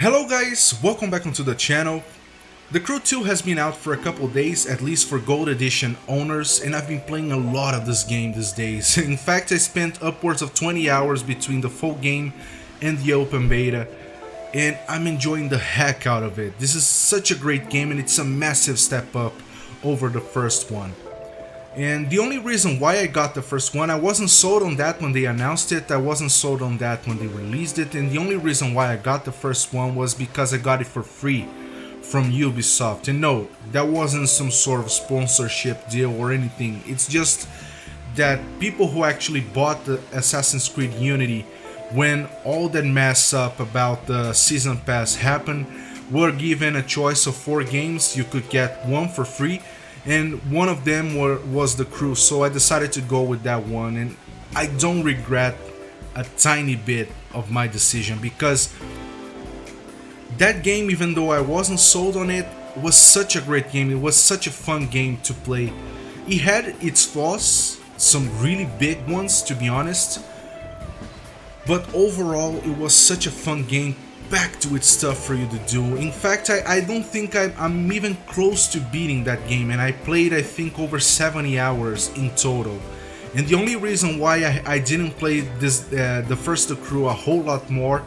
Hello guys, welcome back onto the channel. The Crew 2 has been out for a couple days, at least for Gold Edition owners, and I've been playing a lot of this game these days. In fact, I spent upwards of 20 hours between the full game and the open beta, and I'm enjoying the heck out of it. This is such a great game and it's a massive step up over the first one. And the only reason why I got the first one, I wasn't sold on that when they announced it, I wasn't sold on that when they released it, and the only reason why I got the first one was because I got it for free from Ubisoft. And no, that wasn't some sort of sponsorship deal or anything, it's just that people who actually bought the Assassin's Creed Unity when all that mess up about the Season Pass happened were given a choice of 4 games. You could get one for free, and one of them was The Crew, so I decided to go with that one, and I don't regret a tiny bit of my decision, because that game, even though I wasn't sold on it, was such a great game. It was such a fun game to play. It had its flaws, some really big ones to be honest, but overall it was such a fun game, packed with stuff for you to do. In fact, I don't think I'm even close to beating that game, and I played I think over 70 hours in total. And the only reason why I didn't play the first The Crew a whole lot more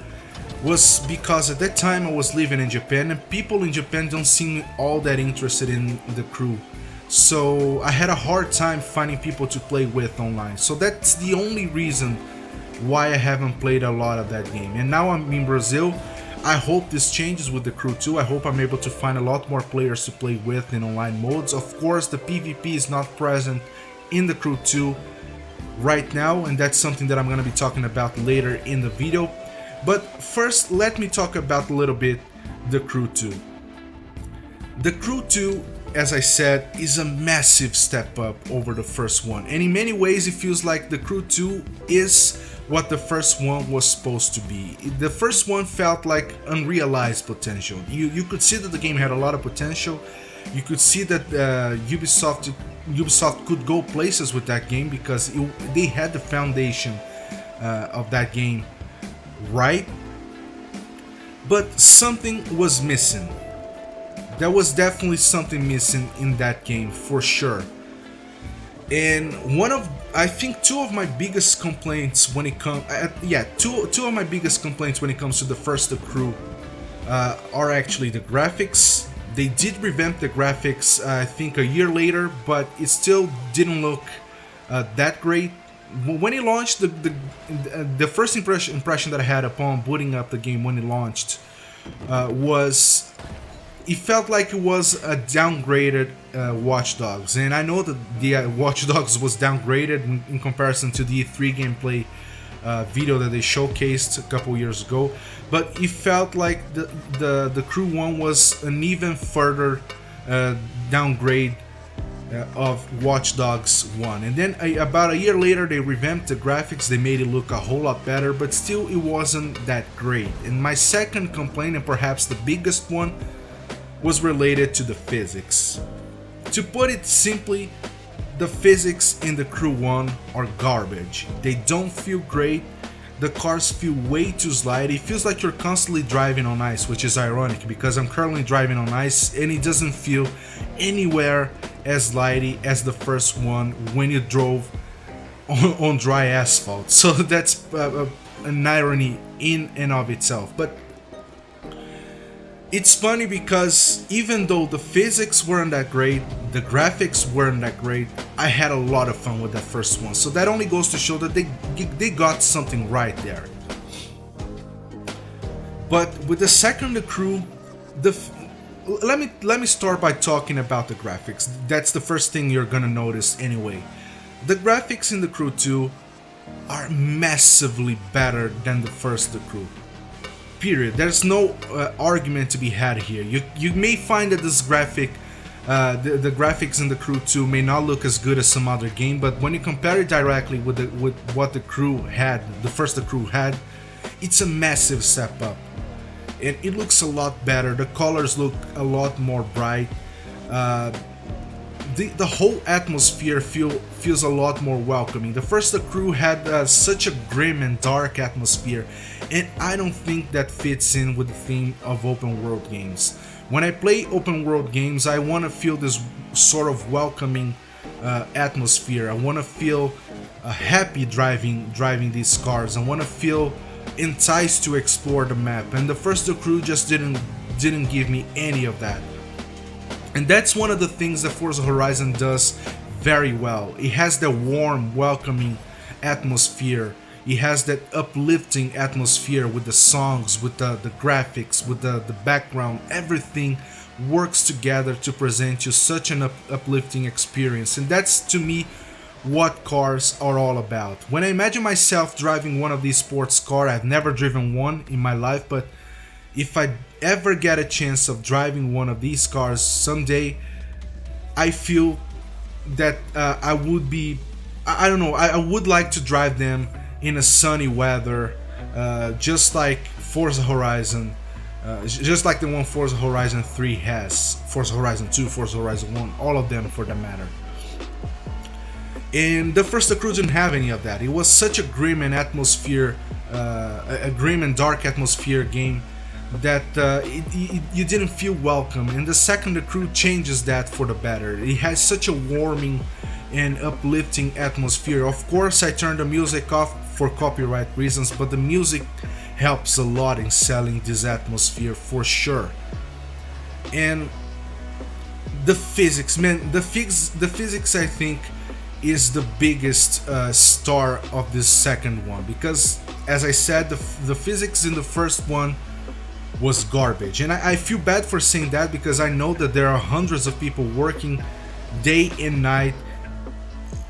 was because at that time I was living in Japan, and people in Japan don't seem all that interested in The Crew. So I had a hard time finding people to play with online. So that's the only reason why I haven't played a lot of that game. And now I'm in Brazil. I hope this changes with The Crew 2. I hope I'm able to find a lot more players to play with in online modes. Of course, the PvP is not present in The Crew 2 right now, and that's something that I'm going to be talking about later in the video. But first, let me talk about a little bit The Crew 2. The Crew 2, as I said, is a massive step up over the first one, and in many ways it feels like The Crew 2 is what the first one was supposed to be. The first one felt like unrealized potential. You could see that the game had a lot of potential. You could see that Ubisoft could go places with that game, because they had the foundation of that game right, but something was missing. There was definitely something missing in that game for sure. And I think two of my biggest complaints when it comes two of my biggest complaints when it comes to the first The Crew are actually the graphics. They did revamp the graphics I think a year later, but it still didn't look that great. When it launched, the first impression that I had upon booting up the game when it launched was it felt like it was a downgraded Watch Dogs, and I know that the Watch Dogs was downgraded in comparison to the E3 gameplay video that they showcased a couple years ago, but it felt like the Crew 1 was an even further downgrade of Watch Dogs 1. And then about a year later they revamped the graphics, they made it look a whole lot better, but still it wasn't that great. And my second complaint, and perhaps the biggest one, was related to the physics. To put it simply, the physics in the Crew 1 are garbage. They don't feel great. The cars feel way too slidey. It feels like you're constantly driving on ice, which is ironic because I'm currently driving on ice and it doesn't feel anywhere as slidey as the first one when you drove on dry asphalt. So that's an irony in and of itself. But it's funny because even though the physics weren't that great, the graphics weren't that great, I had a lot of fun with that first one. So that only goes to show that they got something right there. But with the second The Crew, let me start by talking about the graphics. That's the first thing you're gonna notice anyway. The graphics in The Crew 2 are massively better than the first The Crew. Period. There's no argument to be had here. You may find that this graphic, the graphics in The Crew 2 may not look as good as some other game, but when you compare it directly with what the Crew had, the first The Crew had, it's a massive step up, and it looks a lot better. The colors look a lot more bright. the whole atmosphere feels a lot more welcoming. The first The Crew had such a grim and dark atmosphere, and I don't think that fits in with the theme of open world games. When I play open world games, I want to feel this sort of welcoming atmosphere. I want to feel happy driving these cars. I want to feel enticed to explore the map, and the first The Crew just didn't give me any of that. And that's one of the things that Forza Horizon does very well. It has that warm, welcoming atmosphere. It has that uplifting atmosphere with the songs, with the graphics, with the background. Everything works together to present you such an uplifting experience. And that's, to me, what cars are all about. When I imagine myself driving one of these sports cars, I've never driven one in my life, but if I ever get a chance of driving one of these cars someday, I feel that I would be, I don't know, I would like to drive them in a sunny weather, just like Forza Horizon, just like the one Forza Horizon 3 has, Forza Horizon 2, Forza Horizon 1, all of them for that matter. And the first The Crew didn't have any of that. It was such a grim and atmosphere, a grim and dark atmosphere game that you didn't feel welcome. And the second The Crew changes that for the better. It has such a warming and uplifting atmosphere. Of course, I turned the music off for copyright reasons, but the music helps a lot in selling this atmosphere for sure. And the physics, man, the physics I think is the biggest star of this second one, because as I said, the physics in the first one was garbage, and I feel bad for saying that, because I know that there are hundreds of people working day and night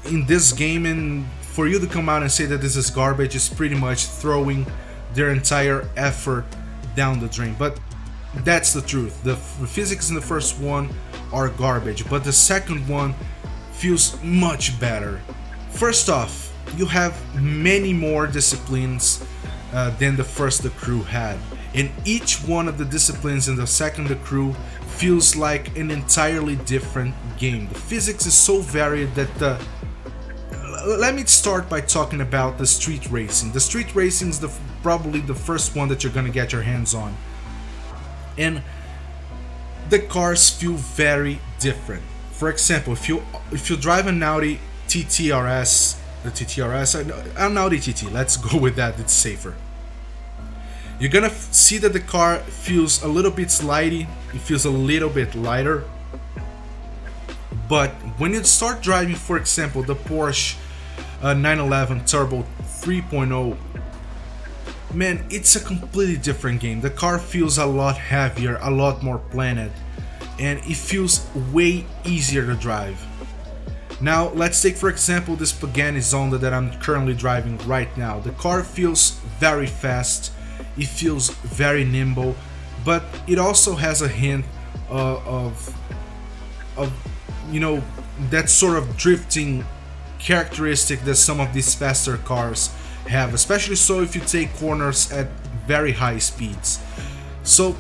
in this game, and for you to come out and say that this is garbage is pretty much throwing their entire effort down the drain. But that's the truth. The physics in the first one are garbage, but the second one feels much better. First off, you have many more disciplines than the first The Crew had, and each one of the disciplines in the second The Crew feels like an entirely different game. The physics is so varied that let me start by talking about the street racing. The street racing is probably the first one that you're gonna get your hands on, and the cars feel very different. For example, if you drive an Audi TTRS, an Audi TT, let's go with that, it's safer. You're gonna see that the car feels a little bit slidey, it feels a little bit lighter. But when you start driving, for example, the Porsche 911 Turbo 3.0, man, it's a completely different game. The car feels a lot heavier, a lot more planned, and it feels way easier to drive. Now, let's take for example this Pagani Zonda that I'm currently driving right now. The car feels very fast, it feels very nimble, but it also has a hint of you know, that sort of drifting characteristic that some of these faster cars have, especially so if you take corners at very high speeds. So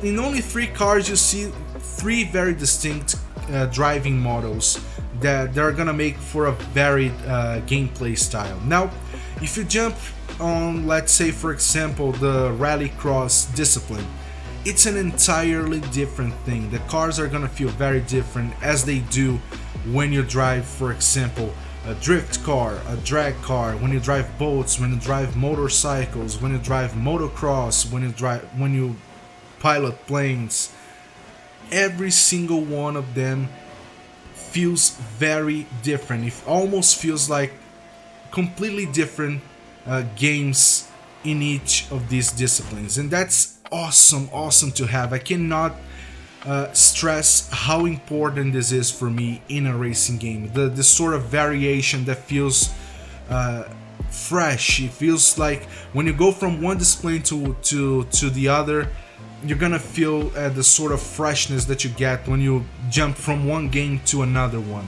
in only 3 cars you see 3 very distinct driving models that are gonna make for a varied gameplay style. Now, if you jump on, let's say for example, the rallycross discipline, it's an entirely different thing. The cars are gonna feel very different, as they do when you drive, for example, a drift car, a drag car, when you drive boats, when you drive motorcycles, when you drive motocross, when you pilot planes. Every single one of them feels very different. It almost feels like completely different games in each of these disciplines, and that's awesome to have. I cannot stress how important this is for me in a racing game. The sort of variation that feels fresh. It feels like when you go from one display to the other, you're gonna feel the sort of freshness that you get when you jump from one game to another one.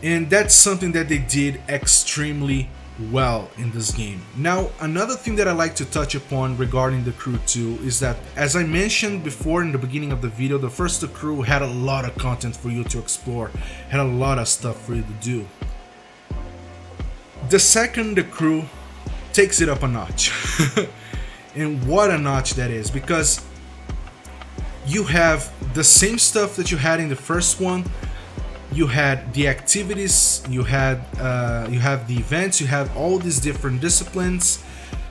And that's something that they did extremely well in this game. Now, another thing that I like to touch upon regarding The Crew 2 is that, as I mentioned before in the beginning of the video, the first The Crew had a lot of content for you to explore, had a lot of stuff for you to do. The second The Crew takes it up a notch. And what a notch that is, because you have the same stuff that you had in the first one. You had the activities, you have the events, you have all these different disciplines.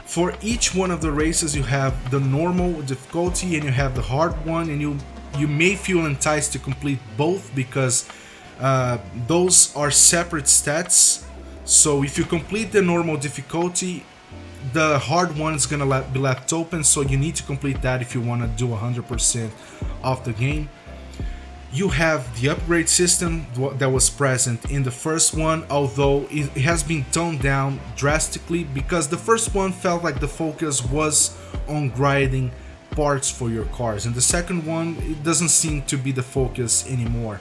For each one of the races, you have the normal difficulty and you have the hard one, and you may feel enticed to complete both because those are separate stats. So if you complete the normal difficulty, the hard one is gonna be left open, so you need to complete that if you want to do 100% of the game. You have the upgrade system that was present in the first one, although it has been toned down drastically because the first one felt like the focus was on grinding parts for your cars, and the second one, it doesn't seem to be the focus anymore.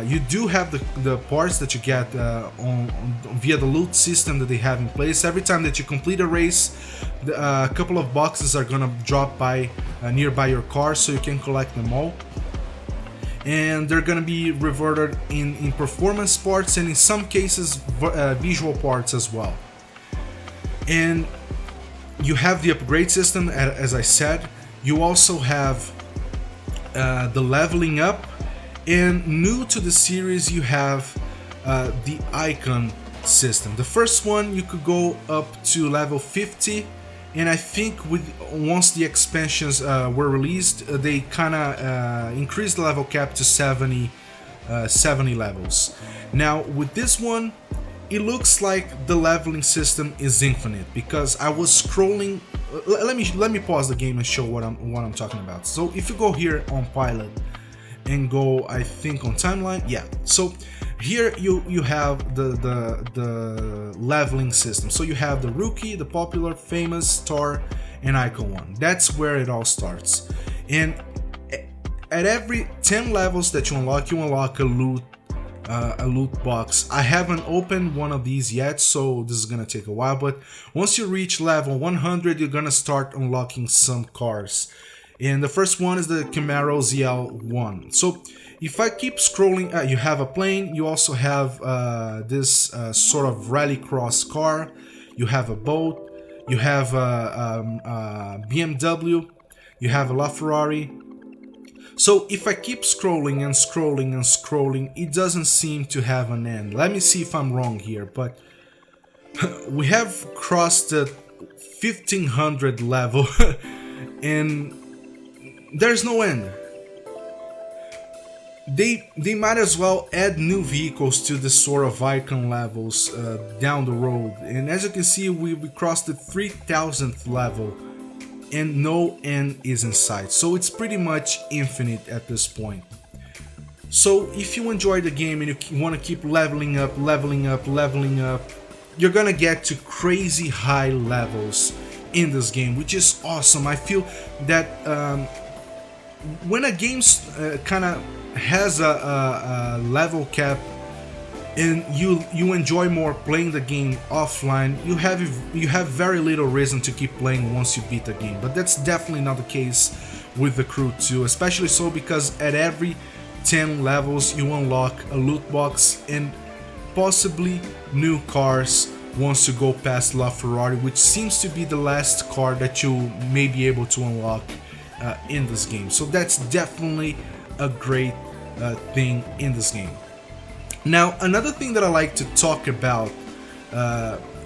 You do have the parts that you get via the loot system that they have in place. Every time that you complete a race, a couple of boxes are gonna drop by nearby your car, so you can collect them all. And they're gonna be reverted in performance parts and in some cases visual parts as well. And you have the upgrade system, as I said. You also have the leveling up, and new to the series you have the icon system. The first one you could go up to level 50, and I think once the expansions were released, they kind of increased the level cap to 70 levels. Now with this one, it looks like the leveling system is infinite, because I was scrolling. Let me pause the game and show what I'm talking about. So if you go here on pilot and go, I think, on timeline, yeah. So here you have the leveling system. So you have the rookie, the popular, famous, star, and icon one. That's where it all starts. And at every 10 levels that you unlock a loot box. I haven't opened one of these yet, so this is gonna take a while. But once you reach level 100, you're gonna start unlocking some cars. And the first one is the Camaro ZL1. So if I keep scrolling, you have a plane, you also have this sort of rallycross car, you have a boat, you have a BMW, you have a LaFerrari. So if I keep scrolling and scrolling and scrolling, it doesn't seem to have an end. Let me see if I'm wrong here, but we have crossed the 1500 level and there's no end. They might as well add new vehicles to the sort of icon levels down the road. And as you can see, we crossed the 3000th level and no end is in sight. So it's pretty much infinite at this point. So if you enjoy the game and you want to keep leveling up, you're gonna get to crazy high levels in this game, which is awesome. I feel that when a game kind of has a level cap and you enjoy more playing the game offline, you have very little reason to keep playing once you beat the game. But that's definitely not the case with The Crew 2, especially so because at every 10 levels you unlock a loot box and possibly new cars once you go past LaFerrari, which seems to be the last car that you may be able to unlock in this game. So that's definitely a great thing in this game. Now, another thing that I like to talk about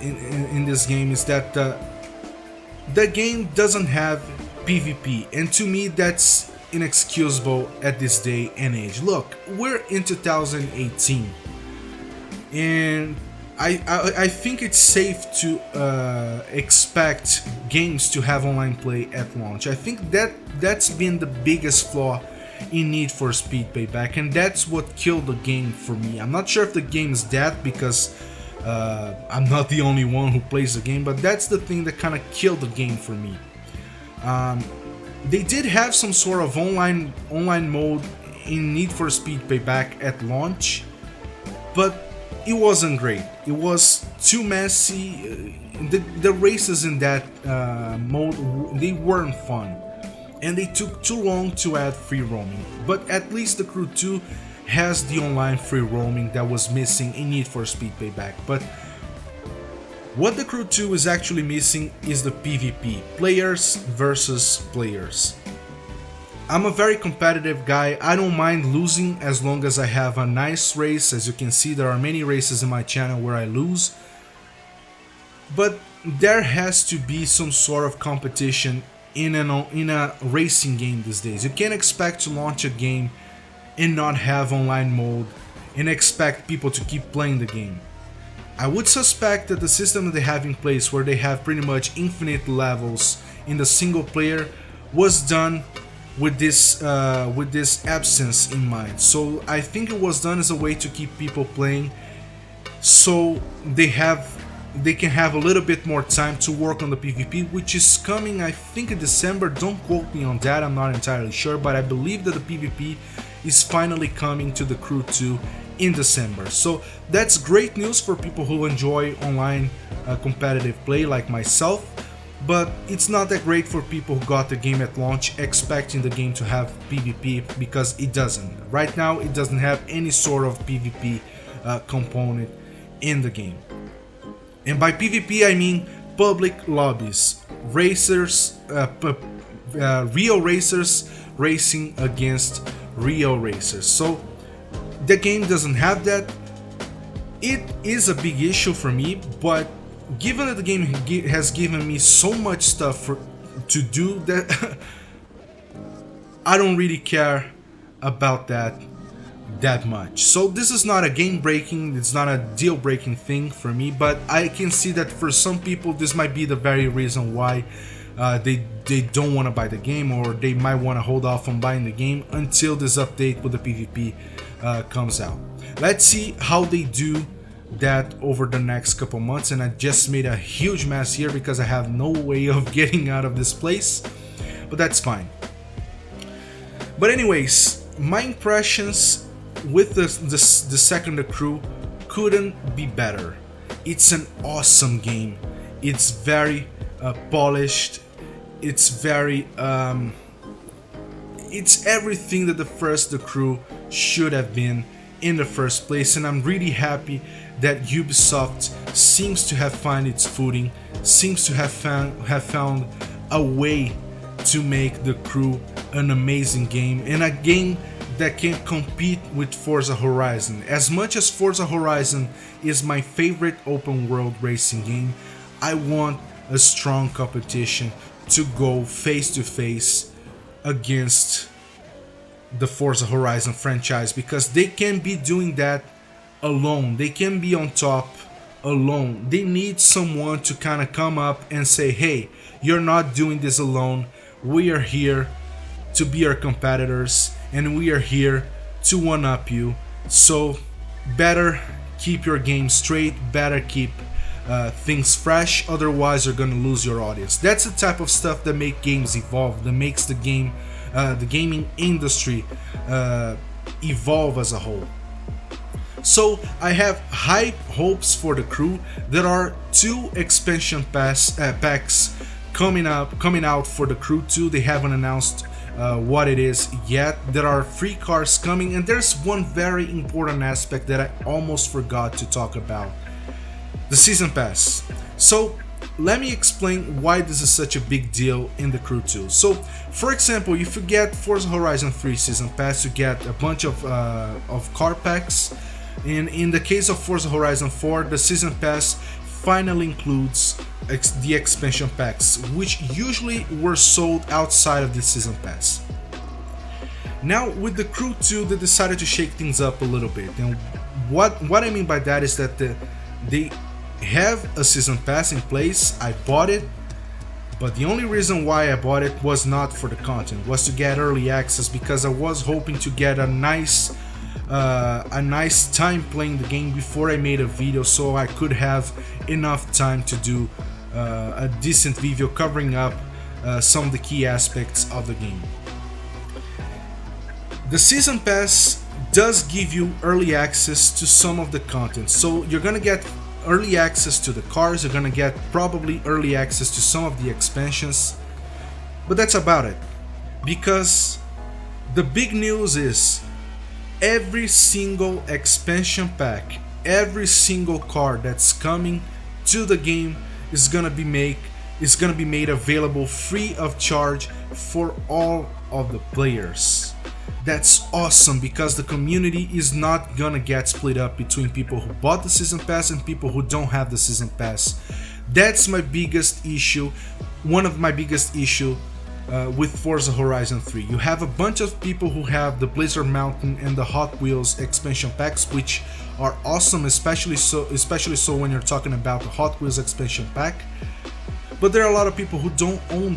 in this game is that the game doesn't have PvP, and to me that's inexcusable at this day and age. Look, we're in 2018, and I think it's safe to expect games to have online play at launch. I think that's been the biggest flaw in Need for Speed Payback, and that's what killed the game for me. I'm not sure if the game is dead because I'm not the only one who plays the game, but that's the thing that kind of killed the game for me. They did have some sort of online mode in Need for Speed Payback at launch, but it wasn't great. It was too messy. The races in that mode, they weren't fun, and they took too long to add free roaming. But at least the Crew 2 has the online free roaming that was missing in Need for Speed Payback. But what the Crew 2 is actually missing is the PvP, players versus players. I'm a very competitive guy. I don't mind losing as long as I have a nice race. As you can see, there are many races in my channel where I lose. But there has to be some sort of competition in a racing game these days. You can't expect to launch a game and not have online mode and expect people to keep playing the game. I would suspect that the system that they have in place, where they have pretty much infinite levels in the single player, was done with this absence in mind. So I think it was done as a way to keep people playing, so they can have a little bit more time to work on the PvP, which is coming, I think, in December. Don't quote me on that, I'm not entirely sure, but I believe that the PvP is finally coming to the Crew 2 in December. So that's great news for people who enjoy online competitive play like myself. But it's not that great for people who got the game at launch expecting the game to have PvP, because it doesn't. Right now it doesn't have any sort of PvP component in the game. And by PvP I mean public lobbies, racers, real racers racing against real racers. So the game doesn't have that. It is a big issue for me, but given that the game has given me so much stuff to do, that I don't really care about that much. So this is not a game breaking, it's not a deal breaking thing for me, but I can see that for some people this might be the very reason why they don't want to buy the game, or they might want to hold off on buying the game until this update with the PvP comes out. Let's see how they do that over the next couple months. And I just made a huge mess here because I have no way of getting out of this place, but that's fine. But anyways, my impressions with the second The Crew couldn't be better. It's an awesome game. It's very polished. It's very it's everything that the first The Crew should have been in the first place, and I'm really happy that Ubisoft seems to have found its footing, seems to have found a way to make The Crew an amazing game, and a game that can compete with Forza Horizon. As much as Forza Horizon is my favorite open world racing game, I want a strong competition to go face to face against the Forza Horizon franchise, because they can be doing that alone. They can be on top alone. They need someone to kind of come up and say, hey, you're not doing this alone. We are here to be your competitors, and we are here to one-up you. So better keep your game straight, better keep things fresh, otherwise you're gonna lose your audience. That's the type of stuff that make games evolve, that makes the gaming industry evolve as a whole. So I have high hopes for The Crew. There are 2 expansion packs coming out for The Crew 2. They haven't announced what it is yet. There are free cars coming, and there's one very important aspect that I almost forgot to talk about: the season pass. So let me explain why this is such a big deal in The Crew 2. So, for example, if you get Forza Horizon 3 season pass, you get a bunch of car packs. And in the case of Forza Horizon 4, the season pass finally includes the expansion packs, which usually were sold outside of the season pass. Now with The Crew 2, they decided to shake things up a little bit, and what I mean by that is that they have a season pass in place. I bought it, but the only reason why I bought it was not for the content, was to get early access, because I was hoping to get a nice time playing the game before I made a video, so I could have enough time to do a decent video covering up some of the key aspects of the game. The season pass does give you early access to some of the content. So you're gonna get early access to the cars, you're gonna get probably early access to some of the expansions, but that's about it. Because the big news is every single expansion pack, every single car that's coming to the game is gonna be made available free of charge for all of the players. That's awesome because the community is not gonna get split up between people who bought the season pass and people who don't have the season pass. That's my biggest issue, one of my biggest issue with Forza Horizon 3. You have a bunch of people who have the Blizzard Mountain and the Hot Wheels expansion packs, which are awesome, especially so when you're talking about the Hot Wheels expansion pack. But there are a lot of people who don't own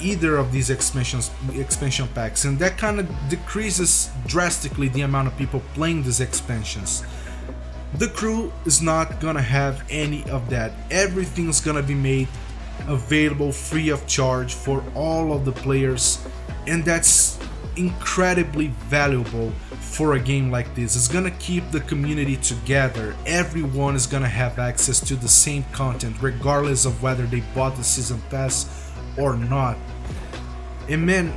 either of these expansion packs, and that kind of decreases drastically the amount of people playing these expansions. The crew is not gonna have any of that. Everything's gonna be made available free of charge for all of the players, and that's incredibly valuable for a game like this. It's gonna keep the community together. Everyone is gonna have access to the same content regardless of whether they bought the season pass or not. And man,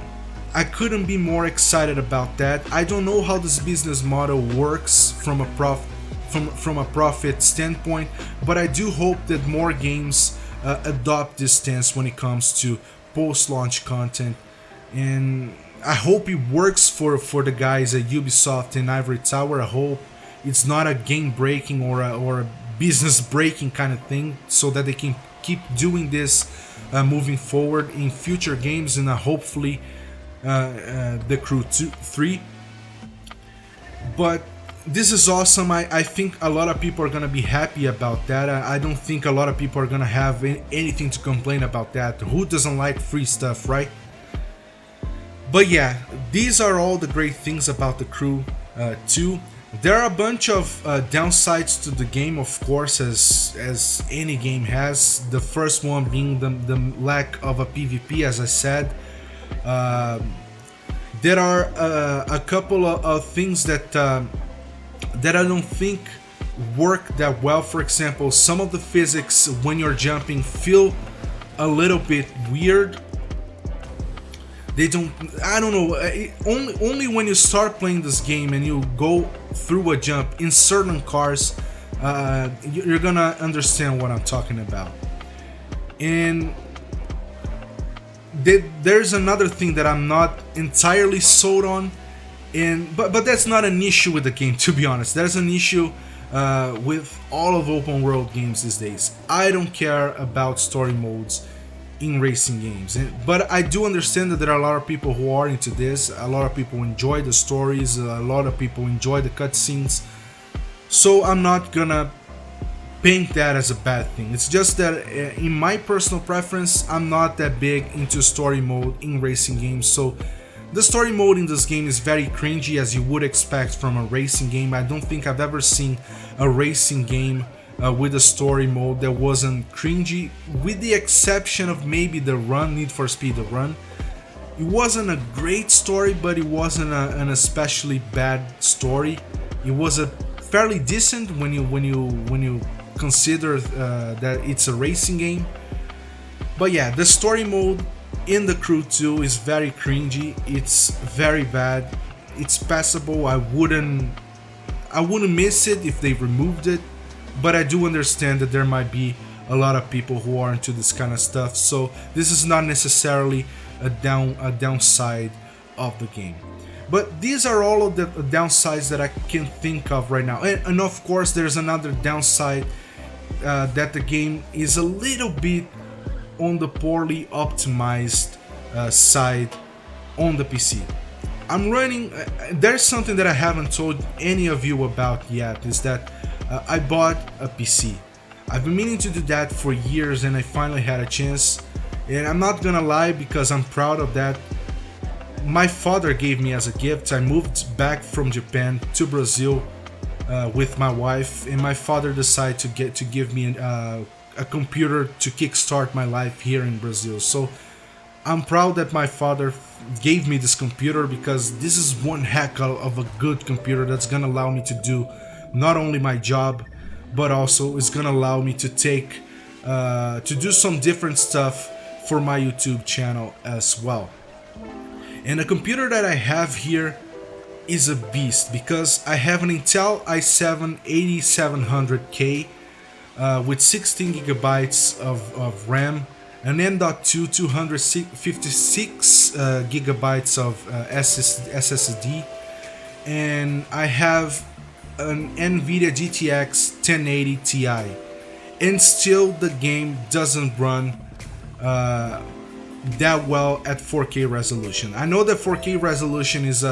I couldn't be more excited about that. I don't know how this business model works from a profit standpoint, but I do hope that more games adopt this stance when it comes to post-launch content, and I hope it works for the guys at Ubisoft and Ivory Tower. I hope it's not a game-breaking or a business-breaking kind of thing, so that they can keep doing this moving forward in future games, and hopefully The Crew 3. But this is awesome. I think a lot of people are gonna be happy about that. I don't think a lot of people are gonna have anything to complain about that. Who doesn't like free stuff, right? But yeah, these are all the great things about The Crew 2. There are a bunch of downsides to the game, of course, as any game has. The first one being the lack of a PvP, as I said. There are a couple of things that I don't think work that well. For example, some of the physics when you're jumping feel a little bit weird. I don't know, only when you start playing this game and you go through a jump in certain cars, you're gonna understand what I'm talking about. And there's another thing that I'm not entirely sold on, but that's not an issue with the game, to be honest. There's an issue with all of open world games these days. I don't care about story modes in racing games, but I do understand that there are a lot of people who are into this. A lot of people enjoy the stories, a lot of people enjoy the cutscenes, so I'm not gonna paint that as a bad thing. It's just that in my personal preference, I'm not that big into story mode in racing games. So the story mode in this game is very cringy, as you would expect from a racing game. I don't think I've ever seen a racing game with a story mode that wasn't cringy, with the exception of maybe the Run, Need for Speed The Run. It wasn't a great story, but it wasn't an especially bad story. It was a fairly decent when you consider that it's a racing game. But yeah, the story mode in The Crew 2 is very cringy. It's very bad. It's passable. I wouldn't miss it if they removed it. But I do understand that there might be a lot of people who are into this kind of stuff, so this is not necessarily a downside of the game. But these are all of the downsides that I can think of right now. And of course, there's another downside, that the game is a little bit on the poorly optimized side on the PC. I'm running. There's something that I haven't told any of you about yet, is that I bought a PC. I've been meaning to do that for years, and I finally had a chance. And I'm not gonna lie, because I'm proud of that. My father gave me as a gift. I moved back from Japan to Brazil with my wife, and my father decided to give me a computer to kickstart my life here in Brazil. So I'm proud that my father gave me this computer, because this is one heck of a good computer that's gonna allow me to do not only my job, but also is gonna allow me to to do some different stuff for my YouTube channel as well. And the computer that I have here is a beast, because I have an Intel i7-8700K with 16 gigabytes of RAM, an M.2 256 gigabytes of SSD, and I have an NVIDIA GTX 1080 Ti, and still the game doesn't run that well at 4K resolution. I know that 4K resolution is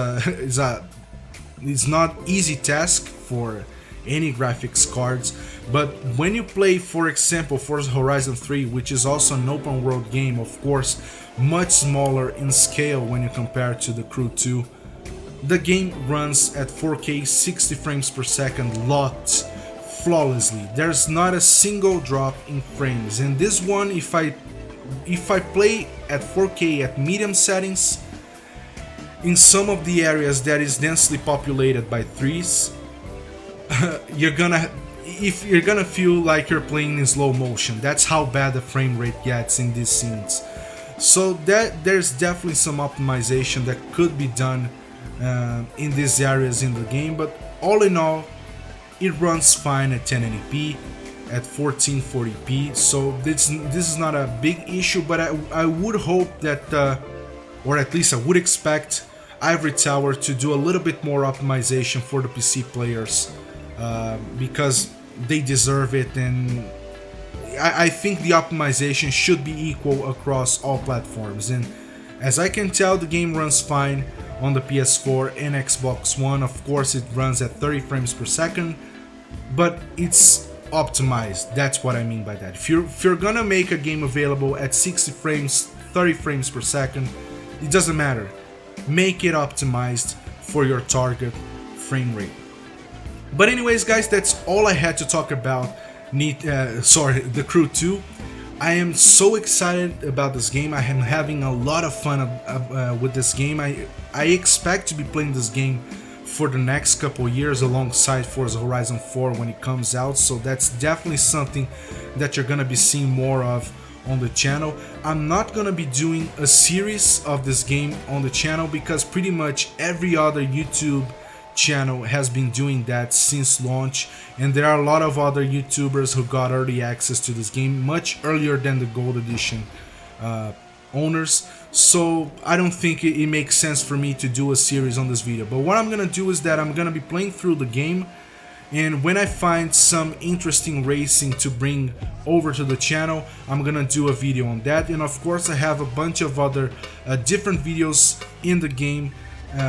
not easy task for any graphics cards, but when you play, for example, Forza Horizon 3, which is also an open world game, of course, much smaller in scale when you compare to the Crew 2, the game runs at 4K 60 frames per second locked flawlessly. There's not a single drop in frames, and this one, if I play at 4K at medium settings in some of the areas that is densely populated by trees, you're gonna feel like you're playing in slow motion. That's how bad the frame rate gets in these scenes. So there's definitely some optimization that could be done in these areas in the game, but all in all, it runs fine at 1080p, at 1440p, so this is not a big issue. But I would hope that, or at least I would expect, Ivory Tower to do a little bit more optimization for the PC players, because they deserve it, and I think the optimization should be equal across all platforms. And as I can tell, the game runs fine on the PS4 and Xbox One. Of course, it runs at 30 frames per second, but it's optimized. That's what I mean by that. If you're gonna make a game available at 60 frames, 30 frames per second, it doesn't matter. Make it optimized for your target frame rate. But anyways, guys, that's all I had to talk about the Crew 2. I am so excited about this game. I am having a lot of fun with this game. I expect to be playing this game for the next couple years alongside Forza Horizon 4 when it comes out, so that's definitely something that you're gonna be seeing more of on the channel. I'm not gonna be doing a series of this game on the channel, because pretty much every other YouTube channel has been doing that since launch, and there are a lot of other YouTubers who got early access to this game much earlier than the Gold Edition owners, so I don't think it makes sense for me to do a series on this video. But what I'm gonna do is that I'm gonna be playing through the game, and when I find some interesting racing to bring over to the channel, I'm gonna do a video on that. And of course, I have a bunch of other different videos in the game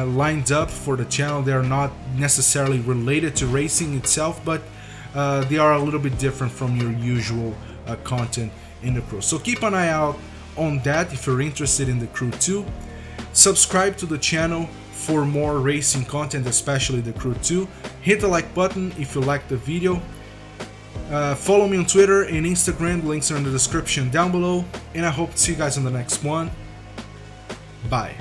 lined up for the channel. They're not necessarily related to racing itself, but they are a little bit different from your usual content in the Crew. So keep an eye out on that if you're interested in the Crew 2. Subscribe to the channel for more racing content, especially the Crew 2. Hit the like button if you liked the video. Follow me on Twitter and Instagram, links are in the description down below, and I hope to see you guys on the next one. Bye.